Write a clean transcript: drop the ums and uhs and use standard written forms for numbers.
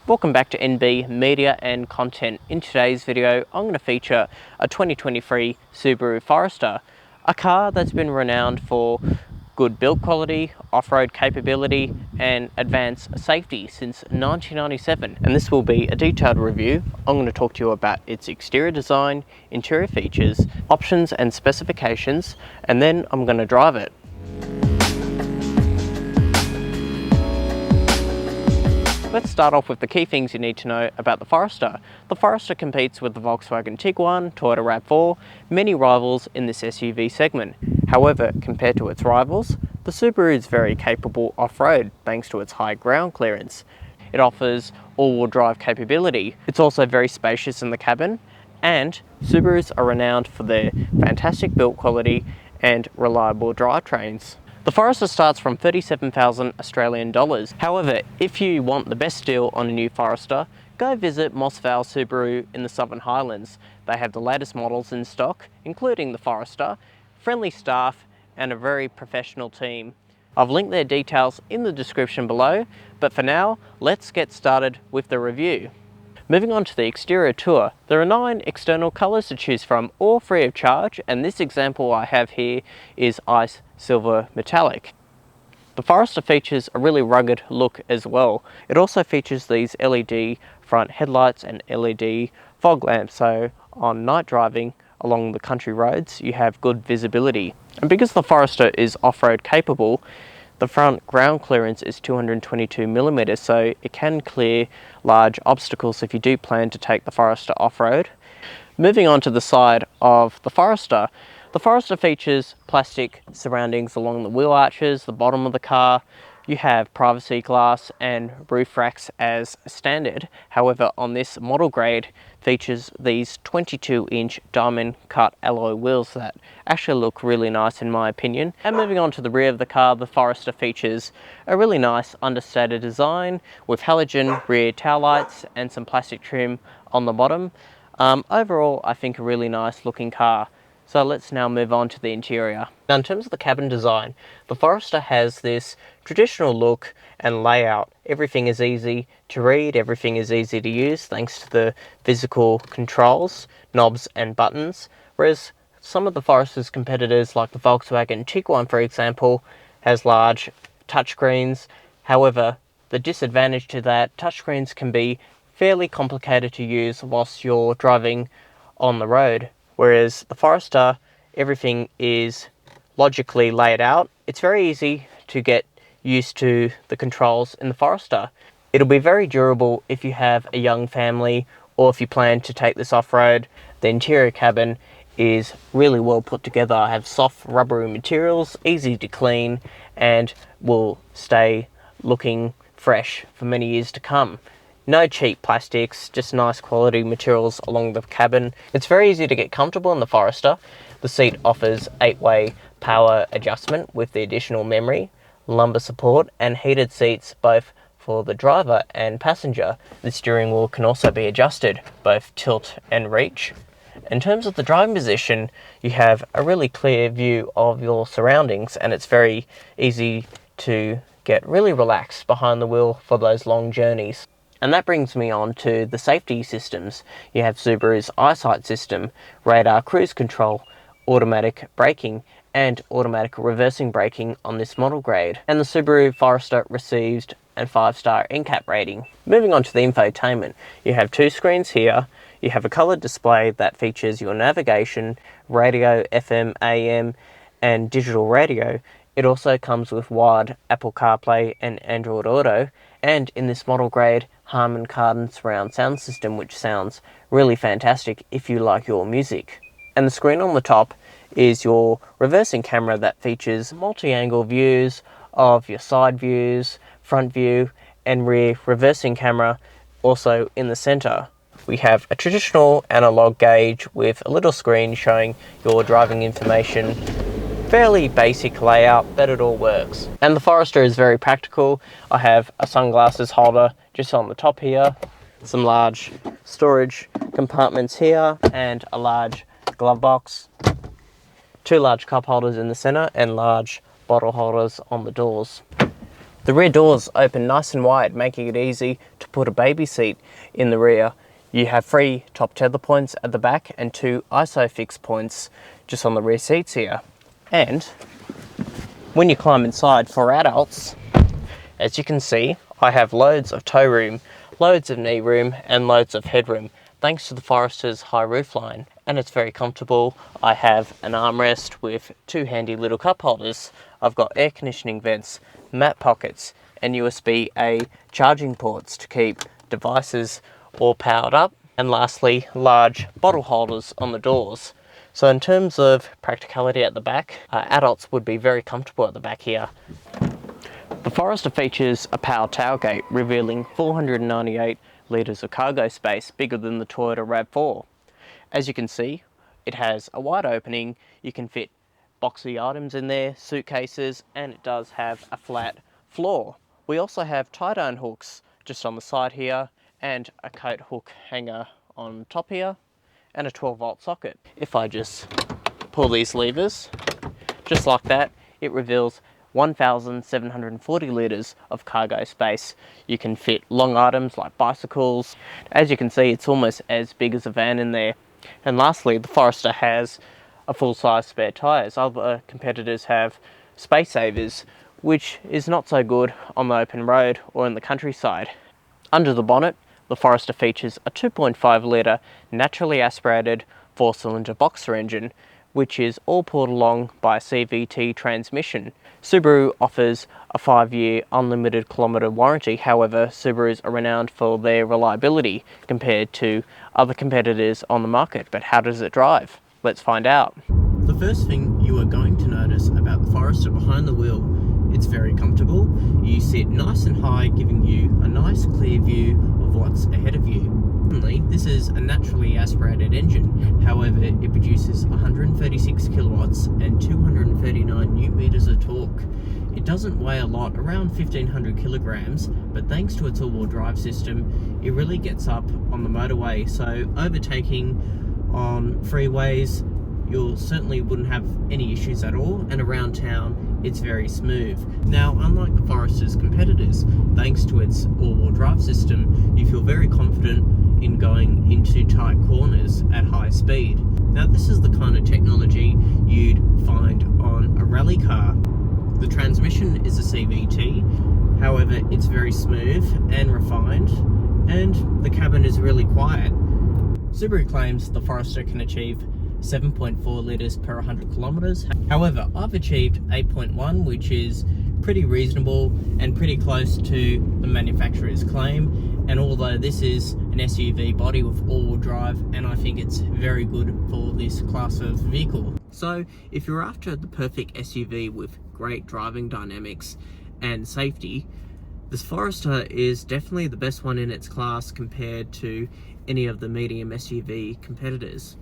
Welcome back to NB Media and Content. In today's video, I'm going to feature a 2023 Subaru Forester, a car that's been renowned for good build quality, off-road capability and advanced safety since 1997. And this will be a detailed review. I'm going to talk to you about its exterior design, interior features, options and specifications, and then I'm going to drive it. Let's start off with the key things you need to know about the Forester. The Forester competes with the Volkswagen Tiguan, Toyota RAV4, many rivals in this SUV segment. However, compared to its rivals, the Subaru is very capable off-road thanks to its high ground clearance. It offers all-wheel drive capability. It's also very spacious in the cabin, and Subarus are renowned for their fantastic build quality and reliable drivetrains. The Forester starts from 37,000 Australian dollars. However, if you want the best deal on a new Forester, go visit Moss Vale Subaru in the Southern Highlands. They have the latest models in stock, including the Forester, friendly staff and a very professional team. I've linked their details in the description below, but for now, let's get started with the review. Moving on to the exterior tour, there are 9 external colours to choose from, all free of charge, and this example I have here is Ice Silver Metallic. The Forester features a really rugged look as well. It also features these LED front headlights and LED fog lamps, so on night driving along the country roads you have good visibility. And because the Forester is off-road capable, the front ground clearance is 222mm, so it can clear large obstacles if you do plan to take the Forester off-road. Moving on to the side of the Forester features plastic surroundings along the wheel arches, the bottom of the car. You have privacy glass and roof racks as standard. However, on this model grade features these 22-inch diamond cut alloy wheels that actually look really nice in my opinion. And moving on to the rear of the car, the Forester features a really nice understated design with halogen rear tail lights and some plastic trim on the bottom. Overall, I think a really nice looking car. So let's now move on to the interior. Now in terms of the cabin design, the Forester has this traditional look and layout. Everything is easy to read, everything is easy to use thanks to the physical controls, knobs and buttons, whereas some of the Forester's competitors like the Volkswagen Tiguan for example has large touchscreens. However, the disadvantage to that, touchscreens can be fairly complicated to use whilst you're driving on the road. Whereas the Forester, everything is logically laid out. It's very easy to get used to the controls in the Forester. It'll be very durable if you have a young family or if you plan to take this off-road. The interior cabin is really well put together. I have soft rubbery materials, easy to clean, and will stay looking fresh for many years to come. No cheap plastics, just nice quality materials along the cabin. It's very easy to get comfortable in the Forester. The seat offers 8-way power adjustment with the additional memory, lumbar support and heated seats both for the driver and passenger. The steering wheel can also be adjusted, both tilt and reach. In terms of the driving position, you have a really clear view of your surroundings and it's very easy to get really relaxed behind the wheel for those long journeys. And that brings me on to the safety systems. You have Subaru's eyesight system, radar cruise control, automatic braking and automatic reversing braking on this model grade. And the Subaru Forester received a 5-star NCAP rating. Moving on to the infotainment, you have 2 screens here. You have a coloured display that features your navigation, radio, FM, AM and digital radio. It also comes with wired Apple CarPlay and Android Auto, and in this model grade, Harman Kardon surround sound system, which sounds really fantastic if you like your music. And the screen on the top is your reversing camera that features multi-angle views of your side views, front view and rear reversing camera also in the center. We have a traditional analog gauge with a little screen showing your driving information. Fairly basic layout, but it all works. And the Forester is very practical. I have a sunglasses holder just on the top here, some large storage compartments here, and a large glove box, 2 large cup holders in the center, and large bottle holders on the doors. The rear doors open nice and wide, making it easy to put a baby seat in the rear. You have 3 top tether points at the back and 2 ISOFIX points just on the rear seats here. And when you climb inside for adults, as you can see, I have loads of toe room, loads of knee room and loads of headroom thanks to the Forester's high roofline, and it's very comfortable. I have an armrest with 2 handy little cup holders. I've got air conditioning vents, mat pockets and USB-A charging ports to keep devices all powered up, and lastly large bottle holders on the doors. So in terms of practicality at the back, adults would be very comfortable at the back here. The Forester features a power tailgate revealing 498 litres of cargo space, bigger than the Toyota RAV4. As you can see, it has a wide opening. You can fit boxy items in there, suitcases, and it does have a flat floor. We also have tie-down hooks just on the side here and a coat hook hanger on top here and a 12-volt socket. If I just pull these levers, just like that, it reveals 1,740 litres of cargo space. You can fit long items like bicycles. As you can see, it's almost as big as a van in there. And lastly, the Forester has a full-size spare tyres. Other competitors have space savers, which is not so good on the open road or in the countryside. Under the bonnet, the Forester features a 2.5 litre naturally aspirated 4-cylinder boxer engine, which is all pulled along by a CVT transmission. Subaru offers a 5-year unlimited kilometre warranty. However, Subarus are renowned for their reliability compared to other competitors on the market. But how does it drive? Let's find out. The first thing you are going to notice about the Forester behind the wheel, it's very comfortable. You sit nice and high, giving you a nice clear view of what's ahead of you. This is a naturally aspirated engine. However, it produces 136 kilowatts and 239 newton meters of torque. It doesn't weigh a lot, around 1,500 kilograms, but thanks to its all-wheel drive system, it really gets up on the motorway. So overtaking on freeways, you certainly wouldn't have any issues at all, and around town it's very smooth. Now, unlike the Forester's competitors, thanks to its all-wheel drive system, you feel very confident in going into tight corners at high speed. Now, this is the kind of technology you'd find on a rally car. The transmission is a CVT, however it's very smooth and refined, and the cabin is really quiet. Subaru claims the Forester can achieve 7.4 litres per 100 kilometres. However, I've achieved 8.1, which is pretty reasonable and pretty close to the manufacturer's claim. And although this is an SUV body with all-wheel drive, and I think it's very good for this class of vehicle. So if you're after the perfect SUV with great driving dynamics and safety, this Forester is definitely the best one in its class compared to any of the medium SUV competitors.